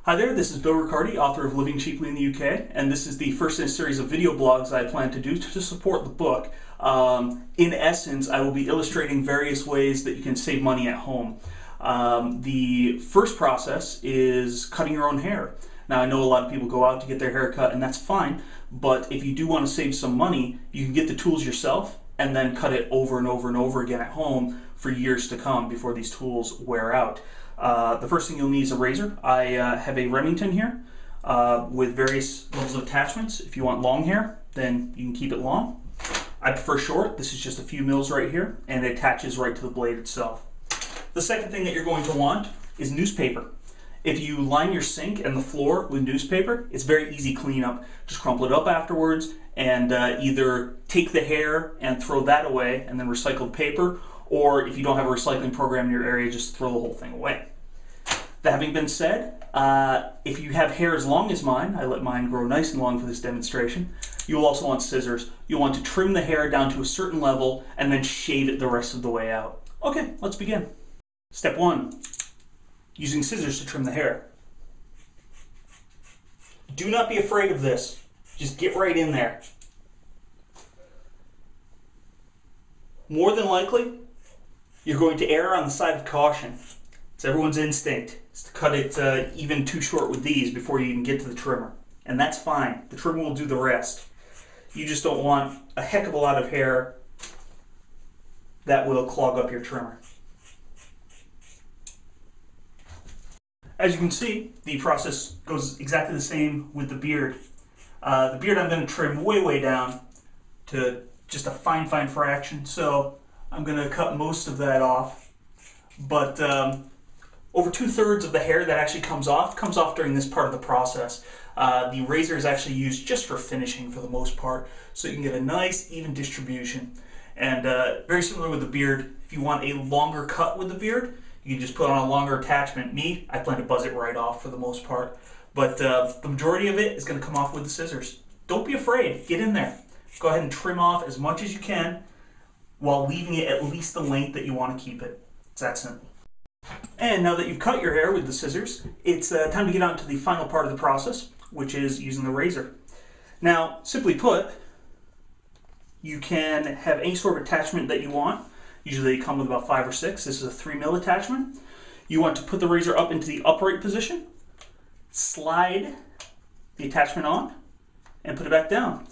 Hi there, this is Bill Ricardi, author of Living Cheaply in the UK, and this is the first in a series of video blogs I plan to do to support the book. In essence, I will be illustrating various ways that you can save money at home. The first process is cutting your own hair. Now, I know a lot of people go out to get their hair cut, and that's fine, but if you do want to save some money, you can get the tools yourself and then cut it over and over and over again at home for years to come before these tools wear out. The first thing you'll need is a razor. I have a Remington here with various levels of attachments. If you want long hair, then you can keep it long. I prefer short. This is just a few mils right here, and it attaches right to the blade itself. The second thing that you're going to want is newspaper. If you line your sink and the floor with newspaper, it's very easy cleanup. Just crumple it up afterwards and either take the hair and throw that away and then recycle the paper, or if you don't have a recycling program in your area, just throw the whole thing away. That having been said, if you have hair as long as mine, I let mine grow nice and long for this demonstration, you'll also want scissors. You'll want to trim the hair down to a certain level and then shave it the rest of the way out. Okay, let's begin. Step 1, using scissors to trim the hair. Do not be afraid of this. Just get right in there. More than likely, you're going to err on the side of caution. It's everyone's instinct is to cut it even too short with these before you even get to the trimmer. And that's fine. The trimmer will do the rest. You just don't want a heck of a lot of hair that will clog up your trimmer. As you can see, the process goes exactly the same with the beard. The beard I'm going to trim way down to just a fine fraction. So I'm going to cut most of that off. But over 2/3 of the hair that actually comes off during this part of the process. The razor is actually used just for finishing for the most part, so you can get a nice even distribution. And very similar with the beard, if you want a longer cut with the beard, you can just put on a longer attachment. Me, I plan to buzz it right off for the most part. But the majority of it is going to come off with the scissors. Don't be afraid, get in there. Go ahead and trim off as much as you can while leaving it at least the length that you want to keep it. It's that simple. And now that you've cut your hair with the scissors, it's time to get on to the final part of the process, which is using the razor. Now, simply put, you can have any sort of attachment that you want. Usually they come with about 5 or 6. This is a 3mm attachment. You want to put the razor up into the upright position, slide the attachment on, and put it back down.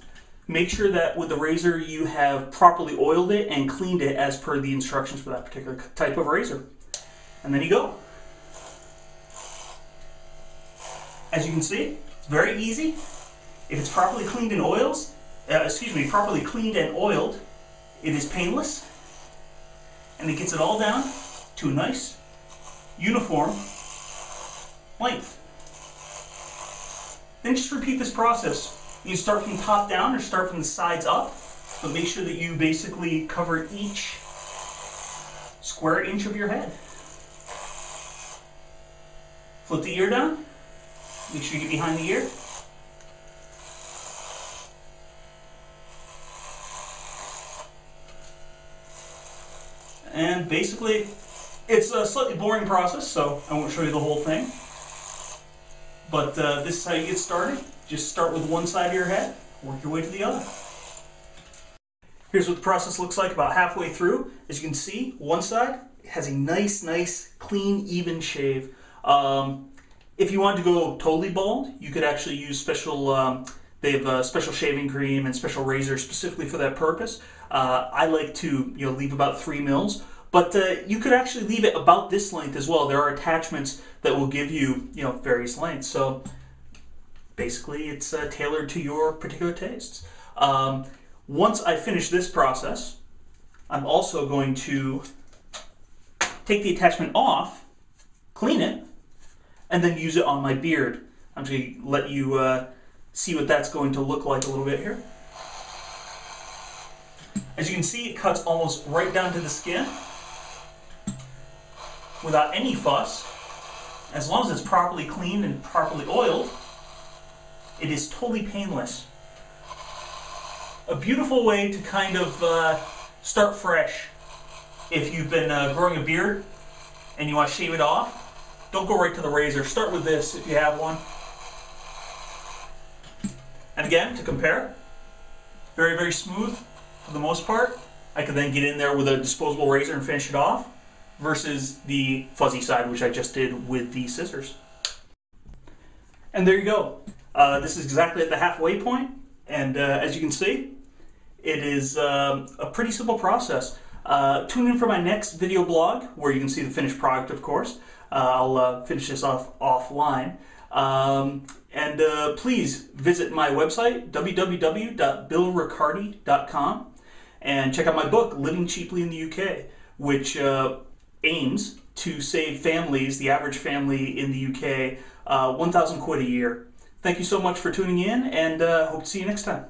Make sure that with the razor you have properly oiled it and cleaned it as per the instructions for that particular type of razor. And then you go. As you can see, it's very easy. If it's properly cleaned and properly cleaned and oiled, it is painless, and it gets it all down to a nice, uniform length. Then just repeat this process. You can start from the top down or start from the sides up, but make sure that you basically cover each square inch of your head. Flip the ear down. Make sure you get behind the ear. And basically, it's a slightly boring process, so I won't show you the whole thing. But this is how you get started. Just start with one side of your head, work your way to the other. Here's what the process looks like about halfway through. As you can see, one side has a nice, clean, even shave. If you want to go totally bald, you could actually use special, they have special shaving cream and special razors specifically for that purpose. I like to leave about 3 mils, but you could actually leave it about this length as well. There are attachments that will give you various lengths. So basically it's tailored to your particular tastes. Once I finish this process, I'm also going to take the attachment off, clean it, and then use it on my beard. I'm just going to let you see what that's going to look like a little bit here. As you can see, it cuts almost right down to the skin without any fuss. As long as it's properly cleaned and properly oiled, it is totally painless. A beautiful way to kind of start fresh if you've been growing a beard and you want to shave it off. Don't go right to the razor. Start with this if you have one. And again, to compare, very, very smooth for the most part. I could then get in there with a disposable razor and finish it off, versus the fuzzy side, which I just did with the scissors. And there you go. This is exactly at the halfway point, and as you can see, it is a pretty simple process. Tune in for my next video blog, where you can see the finished product, of course. I'll finish this off offline. And please visit my website, www.billricardi.com, and check out my book, Living Cheaply in the UK, which aims to save families, the average family in the UK, 1,000 quid a year. Thank you so much for tuning in, and hope to see you next time.